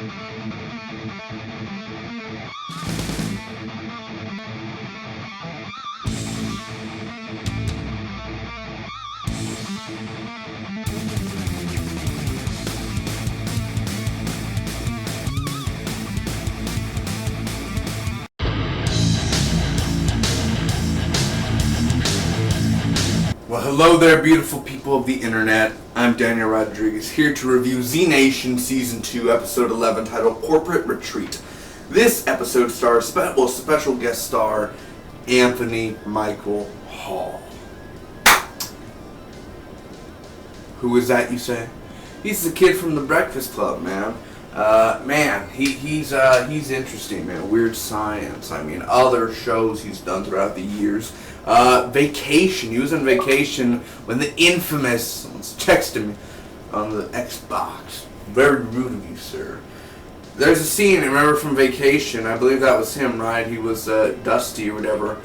Well, hello there, beautiful people of the internet. I'm Daniel Rodriguez, here to review Z Nation Season 2, Episode 11, titled Corporate Retreat. This episode stars special guest star Anthony Michael Hall. Who is that, you say? He's the kid from the Breakfast Club, man. He's interesting, man. Weird Science. I mean, other shows he's done throughout the years. Vacation. He was on vacation when the infamous someone's texted me on the Xbox. Very rude of you, sir. There's a scene, remember, from Vacation. I believe that was him, right? He was Dusty or whatever.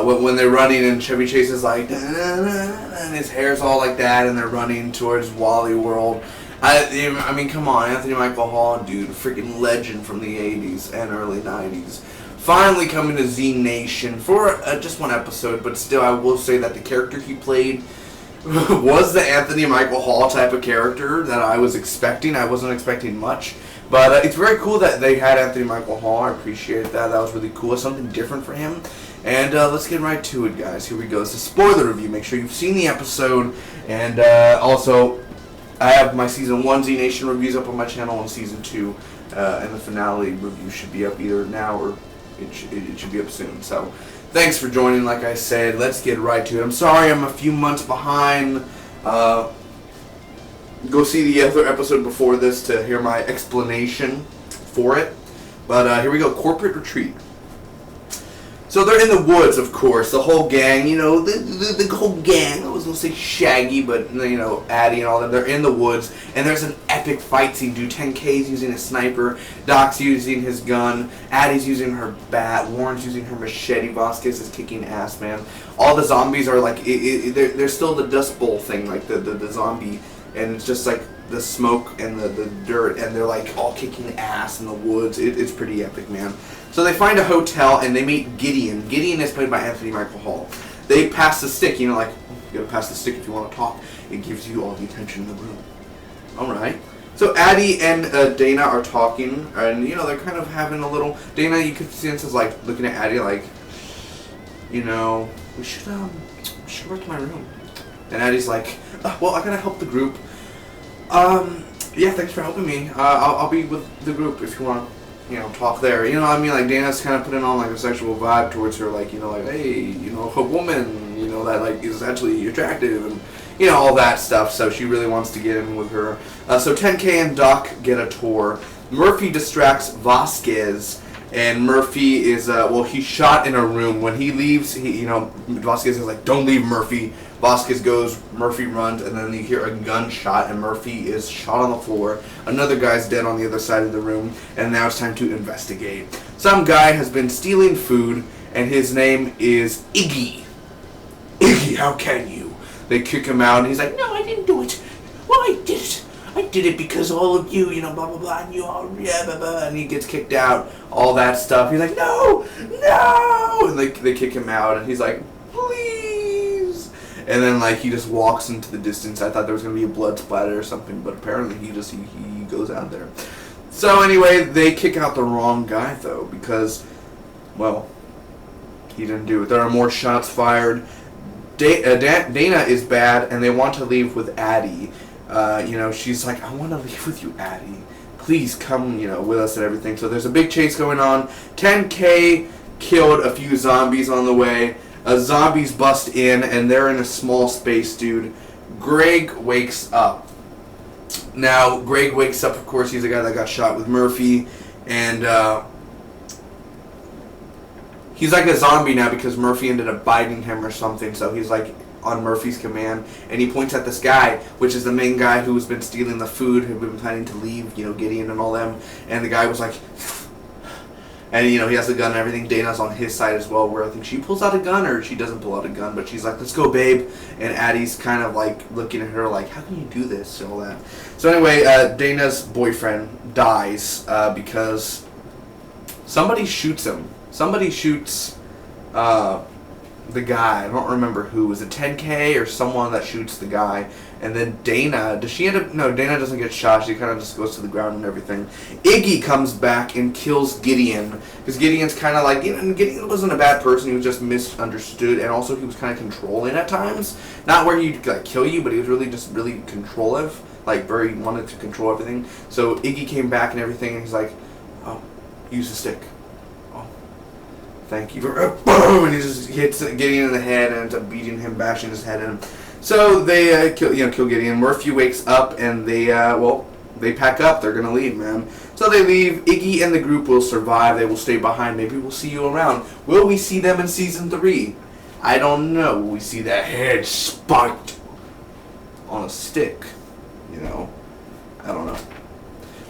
When they're running and Chevy Chase is like, and his hair's all like that, and they're running towards Wally World. I mean, come on, Anthony Michael Hall, dude, freaking legend from the 80s and early 90s. Finally coming to Z Nation for just one episode, but still, I will say that the character he played was the Anthony Michael Hall type of character that I was expecting. I wasn't expecting much, but it's very cool that they had Anthony Michael Hall. I appreciate that. That was really cool. Something different for him. And let's get right to it, guys. Here we go. It's a spoiler review. Make sure you've seen the episode, and also, I have my Season 1 Z Nation reviews up on my channel, and Season 2 and the finale review should be up either now or it should be up soon. So, thanks for joining, like I said. Let's get right to it. I'm sorry I'm a few months behind. Go see the other episode before this to hear my explanation for it. But here we go. Corporate Retreat. So they're in the woods, of course, the whole gang, you know, the whole gang. I was going to say Shaggy, but, you know, Addie and all that. They're in the woods, and there's an epic fight scene, dude. 10K's using a sniper, Doc's using his gun, Addie's using her bat, Warren's using her machete, Vasquez is kicking ass, man. All the zombies are like, they're still the Dust Bowl thing, like the zombie, and it's just like the smoke and the dirt, and they're like all kicking ass in the woods. It's pretty epic, man. So they find a hotel and they meet Gideon. Gideon is played by Anthony Michael Hall. They pass the stick, you know, like, you gotta pass the stick if you want to talk. It gives you all the attention in the room. Alright. So Addie and Dana are talking, and, you know, they're kind of having a little... Dana, you could sense, is like, looking at Addie like, you know, we should work to my room. And Addie's like, well, I gotta help the group. Yeah, thanks for helping me. I'll be with the group if you want to, you know, talk there. You know what I mean? Like, Dana's kind of putting on, like, a sexual vibe towards her, like, you know, like, hey, you know, a woman, you know, that, like, is actually attractive, and, you know, all that stuff. So she really wants to get in with her. So 10K and Doc get a tour. Murphy distracts Vasquez, and Murphy is, he's shot in a room. When he leaves, you know, Vasquez is like, don't leave, Murphy. Vasquez goes, Murphy runs, and then you hear a gunshot, and Murphy is shot on the floor. Another guy's dead on the other side of the room, and now it's time to investigate. Some guy has been stealing food, and his name is Iggy. Iggy, how can you? They kick him out, and he's like, no, I didn't do it. Well, I did it. I did it because all of you, you know, blah, blah, blah, and you all, yeah, blah, blah, and he gets kicked out, all that stuff. He's like, no, no, and they kick him out, and he's like, please. And then, like, he just walks into the distance. I thought there was going to be a blood splatter or something, but apparently he goes out there. So, anyway, they kick out the wrong guy, though, because, well, he didn't do it. There are more shots fired. Dana is bad, and they want to leave with Addie. You know, she's like, I want to leave with you, Addie. Please come, you know, with us and everything. So there's a big chase going on. 10K killed a few zombies on the way. Zombies bust in, and they're in a small space, dude. Greg wakes up. Now, Greg wakes up, of course, he's the guy that got shot with Murphy, and he's like a zombie now because Murphy ended up biting him or something, so he's like on Murphy's command, and he points at this guy, which is the main guy who's been stealing the food, who'd been planning to leave, you know, Gideon and all them, and the guy was like... And, you know, he has a gun and everything. Dana's on his side as well, where I think she pulls out a gun, or she doesn't pull out a gun, but she's like, let's go, babe. And Addie's kind of, like, looking at her like, how can you do this? And all that. So, anyway, Dana's boyfriend, dies because somebody shoots him. Somebody shoots the guy. I don't remember who. Was it 10K or someone that shoots the guy? And then Dana, does she end up... No, Dana doesn't get shot. She kind of just goes to the ground and everything. Iggy comes back and kills Gideon. Because Gideon's kind of like... Gideon wasn't a bad person. He was just misunderstood. And also he was kind of controlling at times. Not where he'd like, kill you, but he was really just really controlling. Like, very wanted to control everything. So Iggy came back and everything. And he's like, oh, use the stick. Oh, thank you. Boom! And he just hits Gideon in the head and ends up beating him, bashing his head in. So they kill Gideon. Murphy wakes up and they pack up. They're gonna leave, man. So they leave. Iggy and the group will survive. They will stay behind. Maybe we'll see you around. Will we see them in season 3? I don't know. Will we see that head spiked on a stick? You know, I don't know.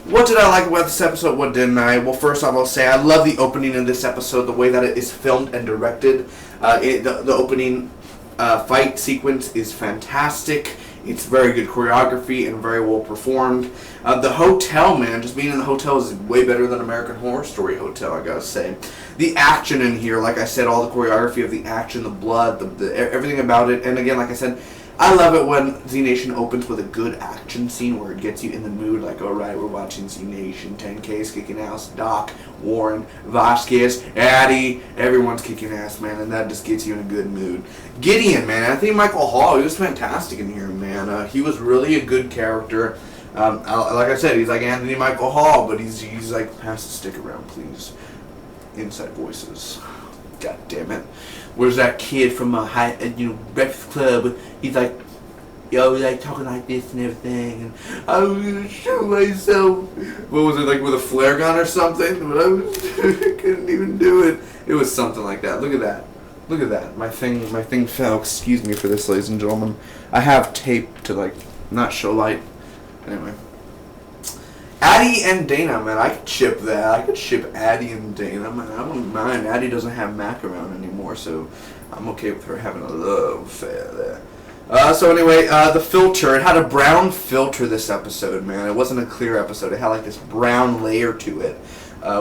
What did I like about this episode? What didn't I? Well, first off, I'll say I love the opening in this episode. The way that it is filmed and directed. The opening fight sequence is fantastic. It's very good choreography and very well performed. The hotel, man, just being in the hotel is way better than American Horror Story Hotel, I gotta say. The action in here, like I said, all the choreography of the action, the blood, everything about it. And again, like I said, I love it when Z Nation opens with a good action scene where it gets you in the mood, like, alright, we're watching Z Nation, 10K's kicking ass, Doc, Warren, Vasquez, Addie, everyone's kicking ass, man, and that just gets you in a good mood. Gideon, man, I think Michael Hall, he was fantastic in here, man. He was really a good character. Like I said, he's like Anthony Michael Hall, but he's like, pass the stick around, please. Inside voices. God damn it. Where's that kid from Breakfast Club? He's like, yo, like talking like this and everything, and I was gonna shoot myself. What was it, like with a flare gun or something? But I couldn't even do it. It was something like that. Look at that. Look at that. My thing fell. Excuse me for this, ladies and gentlemen. I have tape to like not show light. Anyway. Addie and Dana, man, I could ship that. I could ship Addie and Dana, man. I wouldn't mind. Addie doesn't have Mac around anymore, so I'm okay with her having a love affair there. So anyway, the filter. It had a brown filter this episode, man. It wasn't a clear episode. It had like this brown layer to it,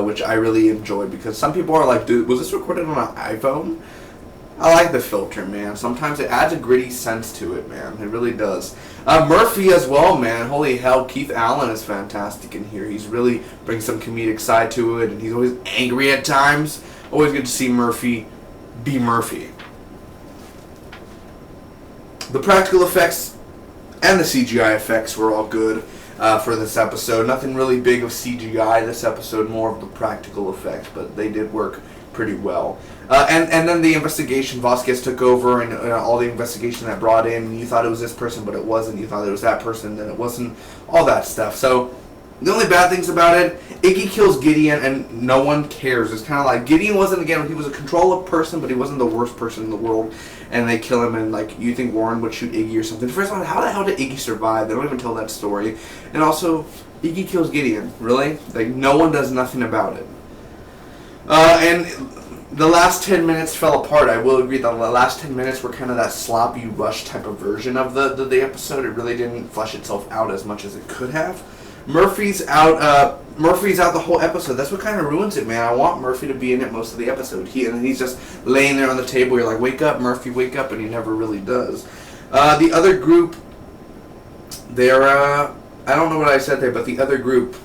which I really enjoyed because some people are like, dude, was this recorded on an iPhone? I like the filter, man. Sometimes it adds a gritty sense to it, man. It really does. Murphy as well, man. Holy hell, Keith Allen is fantastic in here. He's really brings some comedic side to it, and he's always angry at times. Always good to see Murphy be Murphy. The practical effects and the CGI effects were all good for this episode. Nothing really big of CGI this episode, more of the practical effects, but they did work pretty well. And then the investigation, Vasquez took over, and all the investigation that brought in, you thought it was this person, but it wasn't. You thought it was that person, then it wasn't. All that stuff. So, the only bad things about it, Iggy kills Gideon, and no one cares. It's kind of like, Gideon wasn't, again, he was a controlled person, but he wasn't the worst person in the world, and they kill him, and, like, you think Warren would shoot Iggy or something. First of all, how the hell did Iggy survive? They don't even tell that story. And also, Iggy kills Gideon. Really? Like, no one does nothing about it. And the last 10 minutes fell apart. I will agree that the last 10 minutes were kind of that sloppy rush type of version of the episode. It really didn't flesh itself out as much as it could have. Murphy's out. Murphy's out the whole episode. That's what kind of ruins it, man. I want Murphy to be in it most of the episode. He's just laying there on the table. You're like, wake up, Murphy, wake up, and he never really does. The other group, they're I don't know what I said there, but the other group,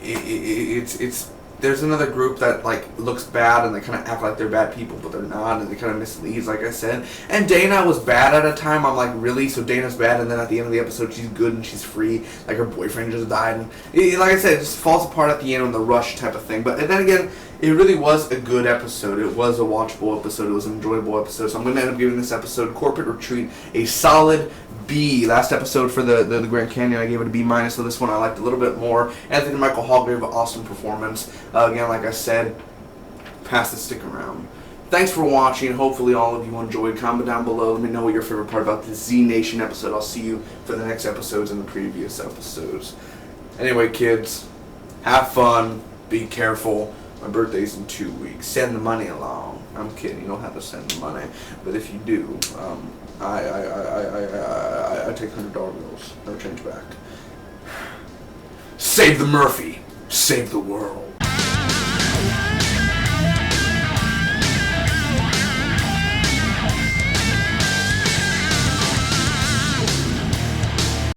it's there's another group that like looks bad and they kind of act like they're bad people, but they're not, and they kind of misleads, like I said. And Dana was bad at a time. I'm like, really? So Dana's bad, and then at the end of the episode, she's good and she's free. Like her boyfriend just died, and like I said, it just falls apart at the end on the rush type of thing. But and then again, it really was a good episode. It was a watchable episode. It was an enjoyable episode. So I'm going to end up giving this episode, Corporate Retreat, a solid B. Last episode for the Grand Canyon, I gave it a B-. So this one I liked a little bit more. Anthony Michael Hall gave an awesome performance. Again, like I said, pass the stick around. Thanks for watching. Hopefully all of you enjoyed. Comment down below. Let me know what your favorite part about this Z Nation episode. I'll see you for the next episodes and the previous episodes. Anyway, kids, have fun. Be careful. My birthday's in 2 weeks. Send the money along. I'm kidding. You don't have to send the money, but if you do, I take $100 bills. No change back. Save the Murphy. Save the world.